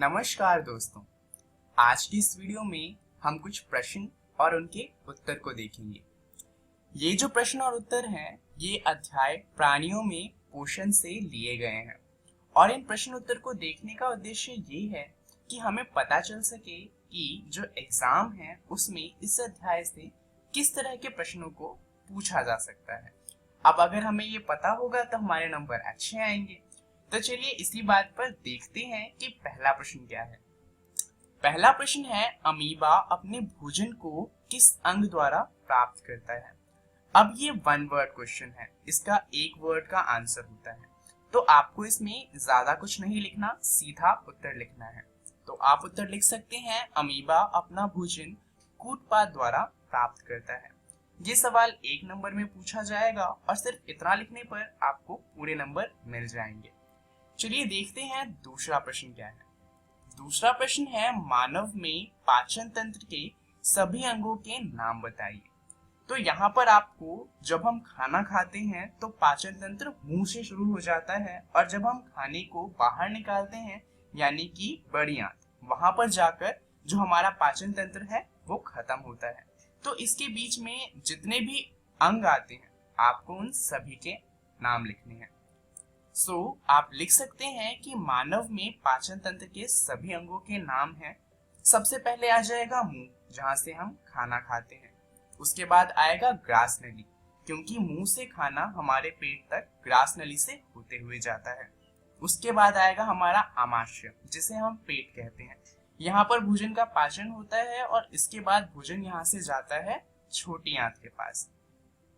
नमस्कार दोस्तों। आज की इस वीडियो में हम कुछ प्रश्न और उनके उत्तर को देखेंगे। ये जो प्रश्न और उत्तर हैं ये अध्याय प्राणियों में पोषण से लिए गए हैं और इन प्रश्न उत्तर को देखने का उद्देश्य ये है कि हमें पता चल सके कि जो एग्जाम है उसमें इस अध्याय से किस तरह के प्रश्नों को पूछा जा सकता है। अब अगर हमें ये पता होगा तो हमारे नंबर अच्छे आएंगे। तो चलिए इसी बात पर देखते हैं कि पहला प्रश्न क्या है। पहला प्रश्न है, अमीबा अपने भोजन को किस अंग द्वारा प्राप्त करता है। अब ये वन वर्ड क्वेश्चन है, इसका एक वर्ड का आंसर होता है, तो आपको इसमें ज्यादा कुछ नहीं लिखना, सीधा उत्तर लिखना है। तो आप उत्तर लिख सकते हैं, अमीबा अपना भोजन कूटपाद द्वारा प्राप्त करता है। ये सवाल 1 नंबर में पूछा जाएगा और सिर्फ इतना लिखने पर आपको पूरे नंबर मिल जाएंगे। चलिए देखते हैं दूसरा प्रश्न क्या है। दूसरा प्रश्न है, मानव में पाचन तंत्र के सभी अंगों के नाम बताइए। तो यहाँ पर आपको जब हम खाना खाते हैं तो पाचन तंत्र मुंह से शुरू हो जाता है और जब हम खाने को बाहर निकालते हैं यानी कि बड़ी आंत, वहां पर जाकर जो हमारा पाचन तंत्र है वो खत्म होता है। तो इसके बीच में जितने भी अंग आते हैं आपको उन सभी के नाम लिखने हैं। आप लिख सकते हैं कि मानव में पाचन तंत्र के सभी अंगों के नाम हैं। सबसे पहले आ जाएगा मुंह, जहां से हम खाना खाते हैं। उसके बाद आएगा ग्रास नली, क्योंकि मुंह से खाना हमारे पेट तक ग्रास नली से होते हुए जाता है। उसके बाद आएगा हमारा आमाशय, जिसे हम पेट कहते हैं। यहाँ पर भोजन का पाचन होता है और इसके बाद भोजन यहाँ से जाता है छोटी आंत के पास।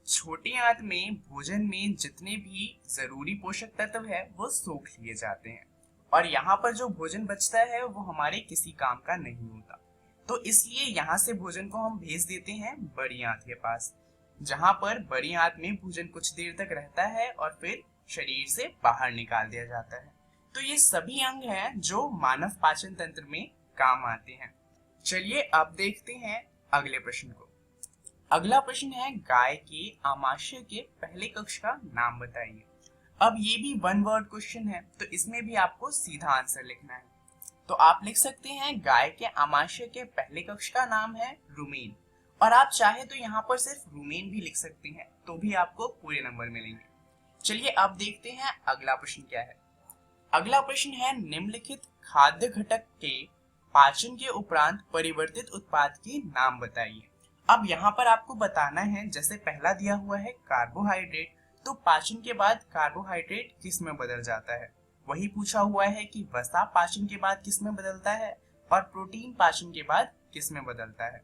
छोटी आंत में भोजन में जितने भी जरूरी पोषक तत्व है वो सोख लिए जाते हैं और यहाँ पर जो भोजन बचता है वो हमारे किसी काम का नहीं होता। तो इसलिए यहाँ से भोजन को हम भेज देते हैं बड़ी आंत के पास, जहाँ पर बड़ी आंत में भोजन कुछ देर तक रहता है और फिर शरीर से बाहर निकाल दिया जाता है। तो ये सभी अंग हैं जो मानव पाचन तंत्र में काम आते हैं। चलिए अब देखते हैं अगले प्रश्न को। अगला प्रश्न है, गाय के आमाशय के पहले कक्ष का नाम बताइए। अब ये भी वन वर्ड क्वेश्चन है, तो इसमें भी आपको सीधा आंसर लिखना है। तो आप लिख सकते हैं, गाय के आमाशय के पहले कक्ष का नाम है रुमेन, और आप चाहे तो यहाँ पर सिर्फ रुमेन भी लिख सकते हैं, तो भी आपको पूरे नंबर मिलेंगे। चलिए अब देखते हैं अगला प्रश्न क्या है। अगला प्रश्न है, निम्नलिखित खाद्य घटक के पाचन के उपरांत परिवर्तित उत्पाद के नाम बताइए। अब यहाँ पर आपको बताना है, जैसे पहला दिया हुआ है कार्बोहाइड्रेट, तो पाचन के बाद कार्बोहाइड्रेट किस में बदल जाता है। वही पूछा हुआ है कि वसा पाचन के बाद किस में बदलता है और प्रोटीन पाचन के बाद किस में बदलता है।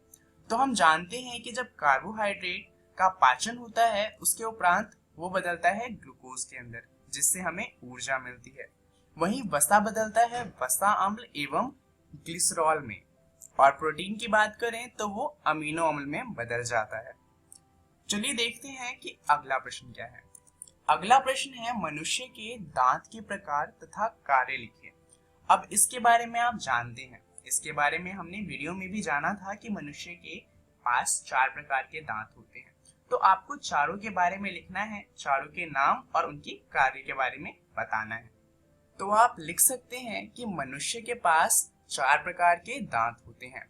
तो हम जानते हैं कि जब कार्बोहाइड्रेट का पाचन होता है उसके उपरांत वो बदलता है ग्लूकोज के अंदर, जिससे हमें ऊर्जा मिलती है। वही वसा बदलता है वसा अम्ल एवं ग्लिसरॉल में, और प्रोटीन की बात करें तो वो अमीनो अम्ल में बदल जाता है। चलिए देखते हैं कि अगला प्रश्न क्या है। अगला प्रश्न है, मनुष्य के दांत के प्रकार तथा कार्य लिखिए। अब इसके बारे में आप जानते हैं, इसके बारे में हमने वीडियो में भी जाना था कि मनुष्य के पास 4 प्रकार के दांत होते हैं। तो आपको चारों के बारे में लिखना है, चारों के नाम और उनकी कार्य के बारे में बताना है। तो आप लिख सकते हैं कि मनुष्य के पास 4 प्रकार के दांत होते हैं।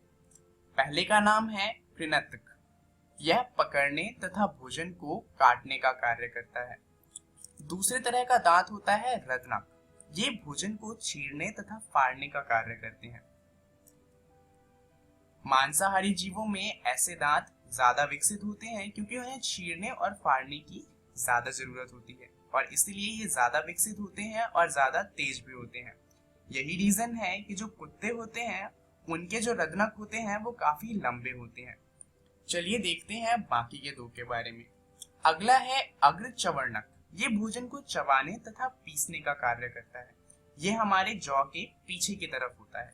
पहले का नाम है कृंतक, यह पकड़ने तथा भोजन को काटने का कार्य करता है। दूसरे तरह का दांत होता है रत्नक, ये भोजन को चीरने तथा फाड़ने का कार्य करते हैं। मांसाहारी जीवों में ऐसे दांत ज्यादा विकसित होते हैं क्योंकि उन्हें चीरने और फाड़ने की ज्यादा जरूरत होती है और इसलिए ये ज्यादा विकसित होते हैं और ज्यादा तेज भी होते हैं। यही रीजन है कि जो कुत्ते होते हैं उनके जो रत्नक होते हैं वो काफी लंबे होते हैं। चलिए देखते हैं बाकी के 2 के बारे में। अगला है अग्र चवर्णक, ये भोजन को चबाने तथा पीसने का कार्य करता है। ये हमारे जौ के पीछे की तरफ होता है।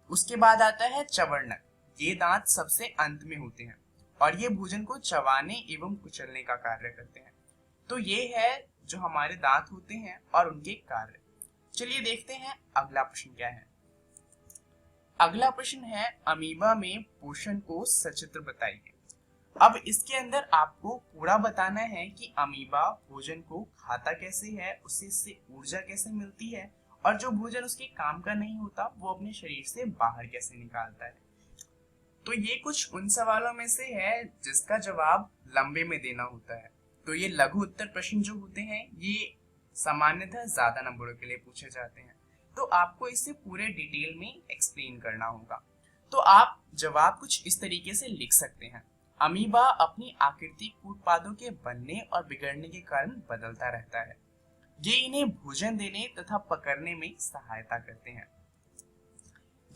उसके बाद आता है चवर्णक, ये दांत सबसे अंत में होते हैं और ये भोजन को चबाने एवं कुचलने का कार्य करते हैं। तो ये है जो हमारे दांत होते हैं और उनके कार्य। चलिए देखते हैं अगला प्रश्न क्या है। अगला प्रश्न है, अमीबा में पोषण को सचित्र बताइए। अब इसके अंदर आपको पूरा बताना है कि अमीबा भोजन को खाता कैसे है, उसे इससे ऊर्जा कैसे मिलती है और जो भोजन उसके काम का नहीं होता वो अपने शरीर से बाहर कैसे निकालता है। तो ये कुछ उन सवालों में से है जिसका जवाब लंबे में देना होता है। तो ये लघु उत्तर प्रश्न जो होते हैं ये सामान्यतः ज्यादा नंबरों के लिए पूछे जाते हैं। तो आपको इसे पूरे डिटेल में एक्सप्लेन करना होगा। तो आप जवाब कुछ इस तरीके से लिख सकते हैं। अमीबा अपनी आकृति कूटपादों के बनने और बिगड़ने के कारण बदलता रहता है। ये इन्हें भोजन देने तथा पकड़ने में सहायता करते हैं।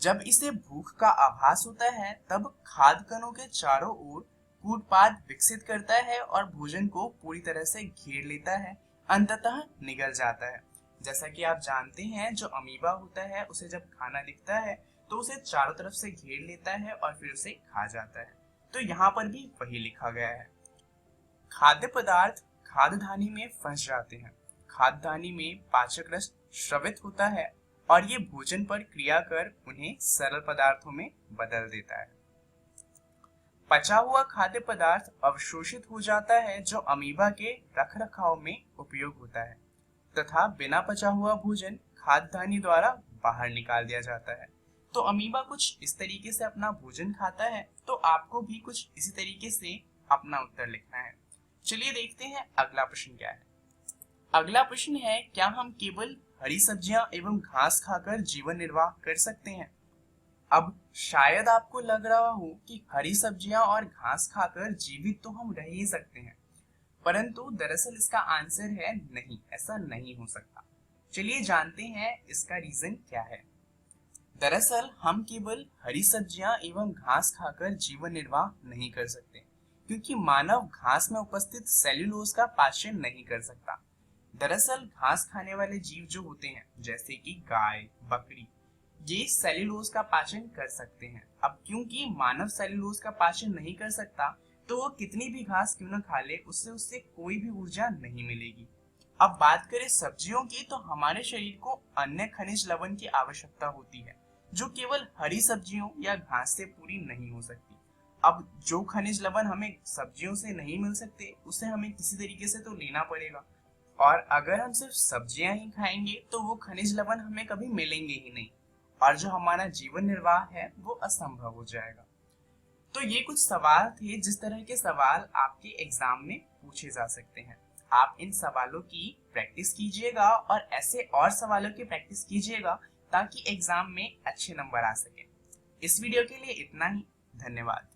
जब इसे भूख का आभास होता है तब खाद्य कणों के चारों ओर कूटपाद विकसित करता है और भोजन को पूरी तरह से घेर लेता है, अंततः निगल जाता है। जैसा कि आप जानते हैं जो अमीबा होता है उसे जब खाना दिखता है तो उसे चारों तरफ से घेर लेता है और फिर उसे खा जाता है। तो यहाँ पर भी वही लिखा गया है। खाद्य पदार्थ खाद्यधानी में फंस जाते हैं। खाद्यधानी में पाचक रस स्रवित होता है और ये भोजन पर क्रिया कर उन्हें सरल पदार्थों में बदल देता है। पचा हुआ खाद्य पदार्थ अवशोषित हो जाता है जो अमीबा के रखरखाव में उपयोग होता है तथा बिना पचा हुआ भोजन खाद्यधानी द्वारा बाहर निकाल दिया जाता है। तो अमीबा कुछ इस तरीके से अपना भोजन खाता है, तो आपको भी कुछ इसी तरीके से अपना उत्तर लिखना है। चलिए देखते हैं अगला प्रश्न क्या है। अगला प्रश्न है, क्या हम केवल हरी सब्जियां एवं घास खाकर जीवन निर्वाह कर सकते हैं? अब शायद आपको लग रहा हो कि हरी सब्जियां और घास खाकर जीवित तो हम रह ही सकते हैं, परंतु दरअसल इसका आंसर है नहीं, ऐसा नहीं हो सकता। चलिए जानते हैं इसका रीजन क्या है। दरअसल हम केवल हरी सब्जियां एवं घास खाकर जीवन निर्वाह नहीं कर सकते, क्योंकि मानव घास में उपस्थित सेल्यूलोज का पाचन नहीं कर सकता। दरअसल घास खाने वाले जीव जो होते हैं जैसे कि गाय, बकरी, ये सेल्यूलोज का पाचन कर सकते हैं। अब क्योंकि मानव सेल्यूलोज का पाचन नहीं कर सकता तो वो कितनी भी घास क्यों न खा ले उससे कोई भी ऊर्जा नहीं मिलेगी। अब बात करें सब्जियों की, तो हमारे शरीर को अन्य खनिज लवण की आवश्यकता होती है जो केवल हरी सब्जियों या घास से पूरी नहीं हो सकती। अब जो खनिज लवण हमें सब्जियों से नहीं मिल सकते उसे हमें किसी तरीके से तो लेना पड़ेगा, और अगर हम सिर्फ सब्जियां ही खाएंगे तो वो खनिज लवण हमें कभी मिलेंगे ही नहीं और जो हमारा जीवन निर्वाह है वो असंभव हो जाएगा। तो ये कुछ सवाल थे जिस तरह के सवाल आपके एग्जाम में पूछे जा सकते हैं। आप इन सवालों की प्रैक्टिस कीजिएगा और ऐसे और सवालों की प्रैक्टिस कीजिएगा ताकि एग्जाम में अच्छे नंबर आ सके। इस वीडियो के लिए इतना ही। धन्यवाद।